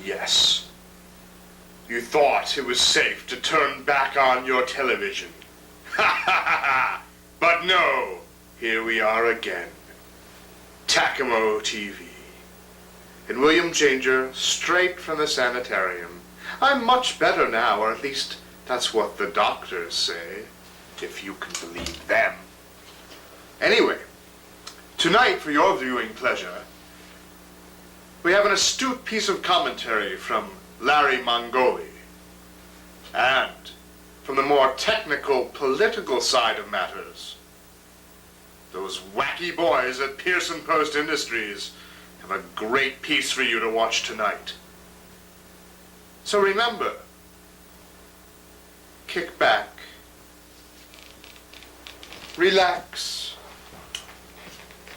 Yes. You thought it was safe to turn back on your television. Ha ha ha ha! But no! Here we are again. Tacamo TV. And William Changer, straight from the sanitarium. I'm much better now, or at least that's what the doctors say, if you can believe them. Anyway, tonight for your viewing pleasure, we have an astute piece of commentary from Larry Mongoli. And from the more technical, political side of matters, those wacky boys at Pearson Post Industries have a great piece for you to watch tonight. So remember, kick back, relax,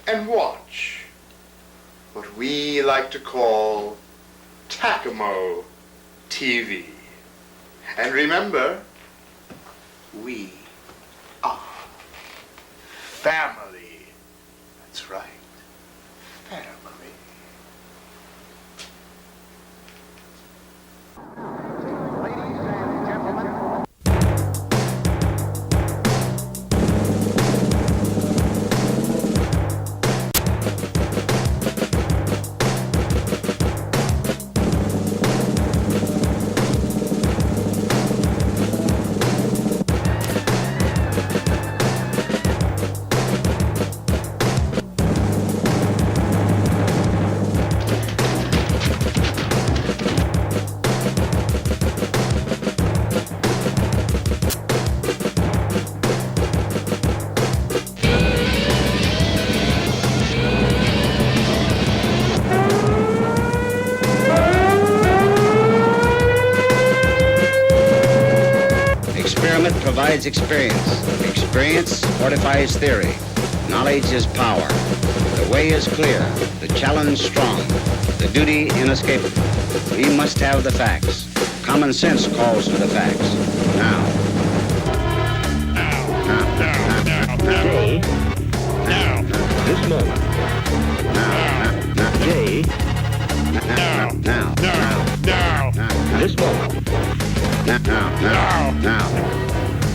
and watch what we like to call Tacamo TV. And remember, we are family. That's right, family. Provides experience. Experience fortifies theory. Knowledge is power. The way is clear. The challenge strong. The duty inescapable. We must have the facts. Common sense calls for the facts. Now. Today. Now. This moment. Today. Now. This moment. Now.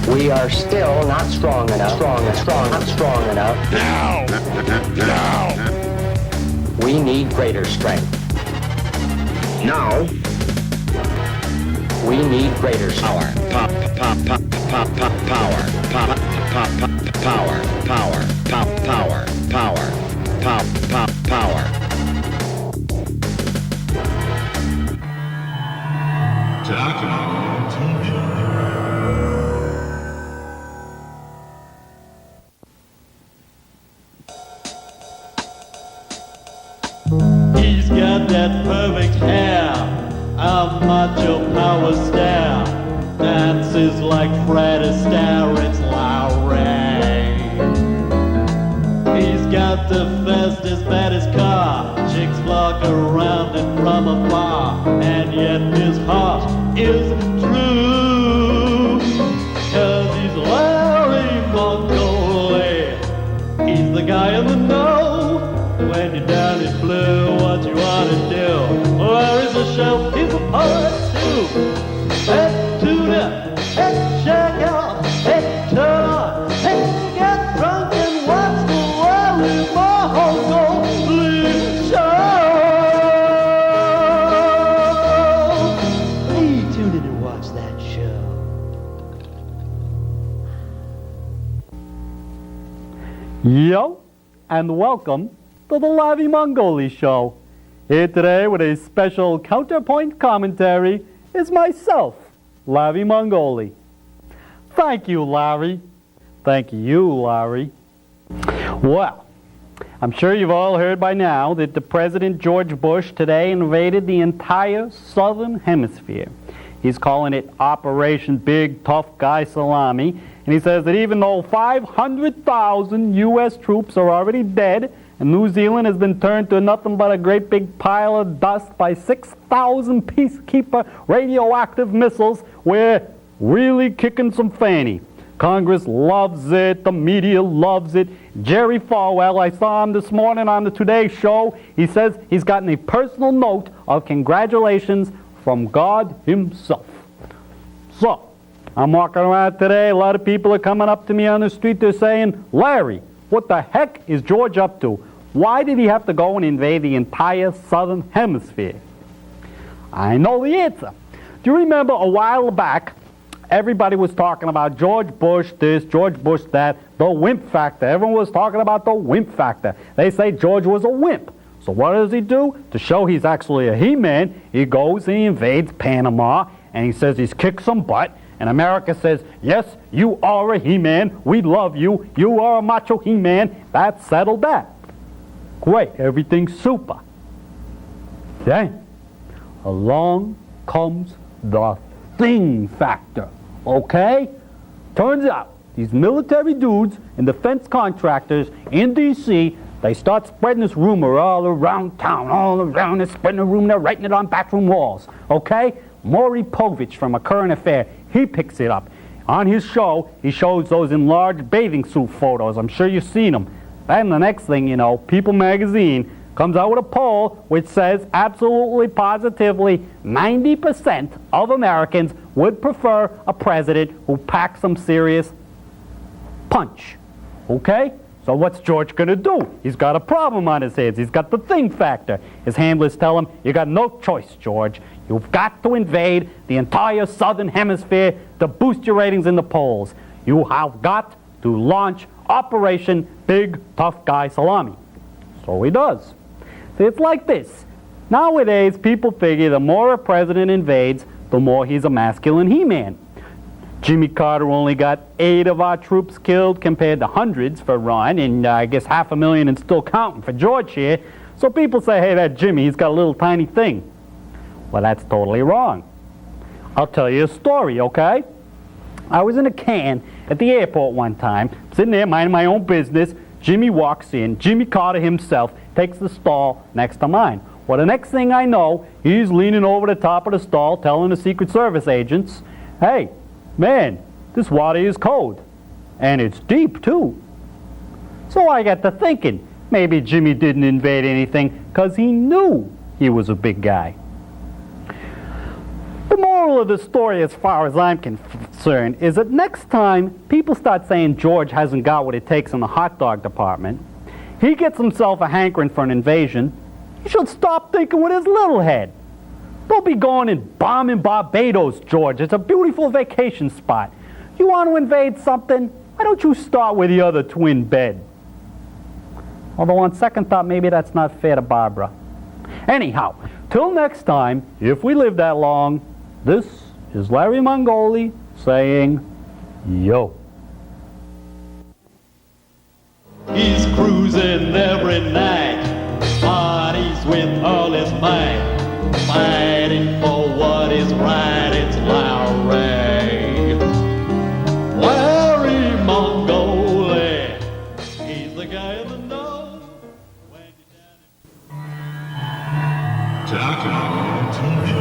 We are still not strong enough. Not strong enough. Now. We need greater strength. Now. We need greater Power. Power. Tacamo TV. He's got that perfect hair, a macho power stare, dances like Fred Astaire, it's Larry. He's got the fastest, baddest car, chicks flock around him from afar, and yet his heart is true, 'cause he's Larry Mongoli. He's the guy in the know, when you're down in blue, what you wanna do? Larry's a chef, he's a poet too. Hey, tune up, hey, check out, hey, turn on, hey, get drunk and watch the Larry Mongoli show. Hey, tune in and watch that show. Yo, and welcome to the Larry Mongoli Show. Here today with a special counterpoint commentary is myself, Larry Mongoli. Thank you, Larry. Thank you, Larry. Well, I'm sure you've all heard by now that the President George Bush today invaded the entire southern hemisphere. He's calling it Operation Big Tough Guy Salami, and he says that even though 500,000 U.S. troops are already dead, and New Zealand has been turned to nothing but a great big pile of dust by 6,000 peacekeeper radioactive missiles, we're really kicking some fanny. Congress loves it. The media loves it. Jerry Falwell, I saw him this morning on the Today Show. He says he's gotten a personal note of congratulations from God himself. So, I'm walking around today. A lot of people are coming up to me on the street. They're saying, Larry, what the heck is George up to? Why did he have to go and invade the entire southern hemisphere? I know the answer. Do you remember a while back, everybody was talking about George Bush this, George Bush that, the wimp factor. Everyone was talking about the wimp factor. They say George was a wimp. So what does he do? To show he's actually a he-man, he goes and he invades Panama, and he says he's kicked some butt, and America says, yes, you are a he-man, we love you, you are a macho he-man, that settled that. Great, everything's super. Then, along comes the thing factor, okay? Turns out, these military dudes and defense contractors in D.C., they start spreading this rumor all around town, all around. They're spreading the rumor, they're writing it on bathroom walls, okay? Maury Povich from A Current Affair, he picks it up. On his show, he shows those enlarged bathing suit photos. I'm sure you've seen them. Then the next thing you know, People magazine comes out with a poll which says absolutely, positively, 90% of Americans would prefer a president who packs some serious punch, okay? So what's George going to do? He's got a problem on his hands. He's got the thing factor. His handlers tell him, you got no choice, George. You've got to invade the entire southern hemisphere to boost your ratings in the polls. You have got to launch Operation Big Tough Guy Salami. So he does. See, it's like this. Nowadays, people figure the more a president invades, the more he's a masculine he-man. Jimmy Carter only got 8 of our troops killed compared to hundreds for Ron, and I guess 500,000 and still counting for George here. So people say, hey, that Jimmy, he's got a little tiny thing. Well, that's totally wrong. I'll tell you a story, okay? I was in a can at the airport one time, sitting there minding my own business. Jimmy walks in. Jimmy Carter himself takes the stall next to mine. Well, the next thing I know, he's leaning over the top of the stall telling the Secret Service agents, hey, man, this water is cold. And it's deep, too. So I got to thinking, maybe Jimmy didn't invade anything because he knew he was a big guy. The moral of the story, as far as I'm concerned, is that next time people start saying George hasn't got what it takes in the hot dog department, he gets himself a hankering for an invasion, he should stop thinking with his little head. Don't be going and bombing Barbados, George. It's a beautiful vacation spot. You want to invade something? Why don't you start with the other twin bed? Although on second thought, maybe that's not fair to Barbara. Anyhow, till next time, if we live that long, this is Larry Mongoli saying, yo. He's cruising every night, parties with all his might, fighting for what is right. It's Larry, Larry Mongoli. He's the guy in the know. When you're down in Tacamo TV.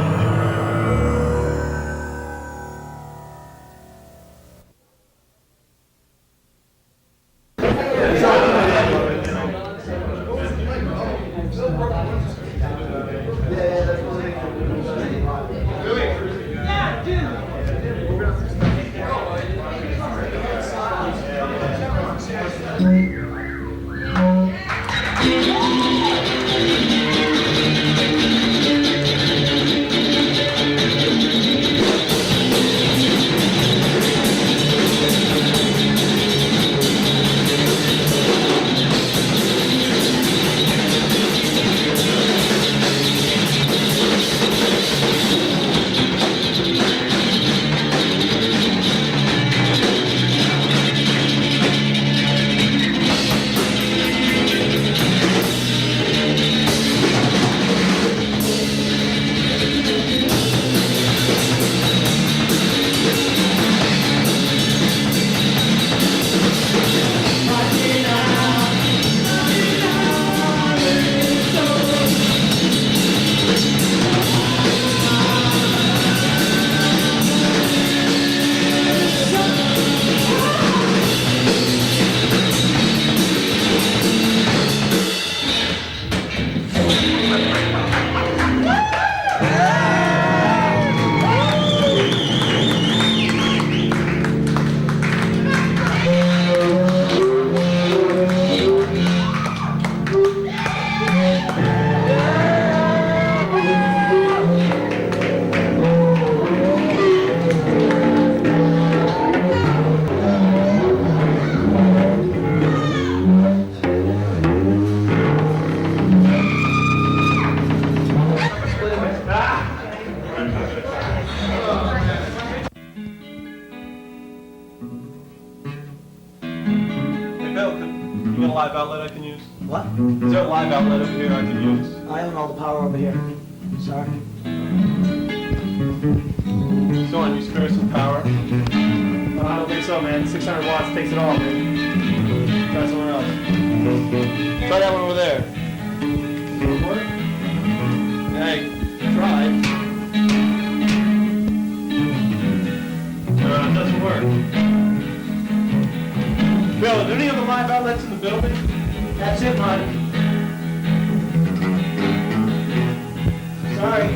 live outlet I can use? What? Is there a live outlet over here I can use? I own all the power over here. Sorry. So on, you spare some power? I don't think so, man. 600 watts takes it all, man. Try somewhere else. Try that one over there. What? Hey, try. It doesn't work. Bill, are there any other live outlets in the building? That's it, bud. Sorry.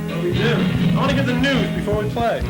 What do we do? I want to get the news before we play.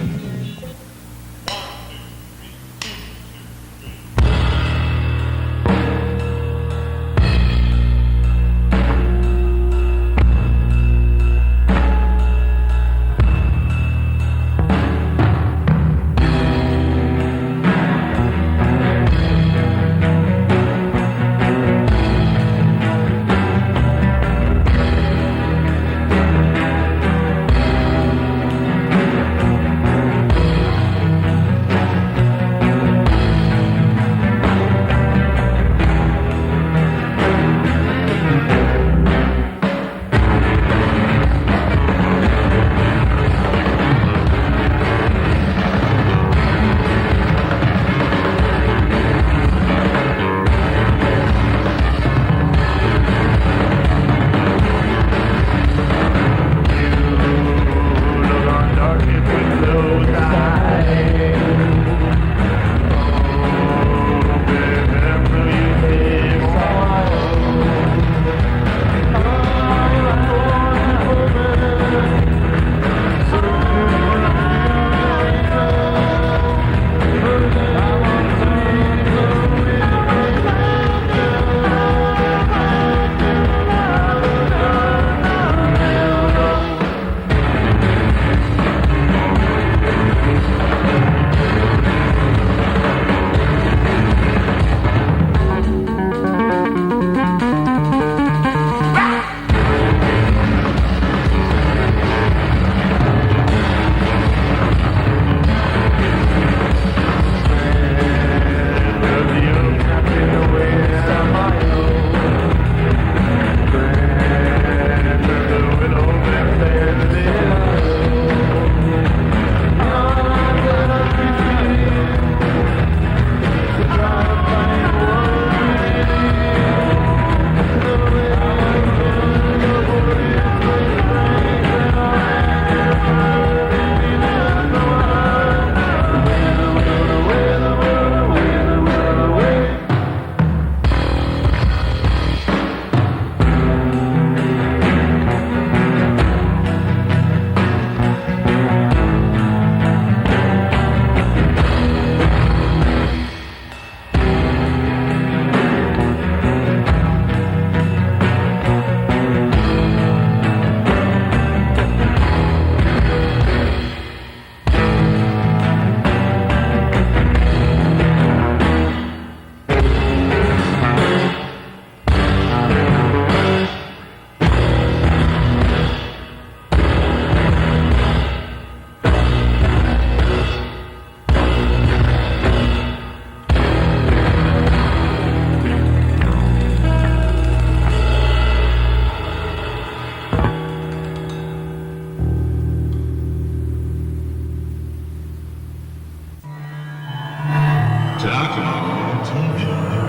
Tacamo TV.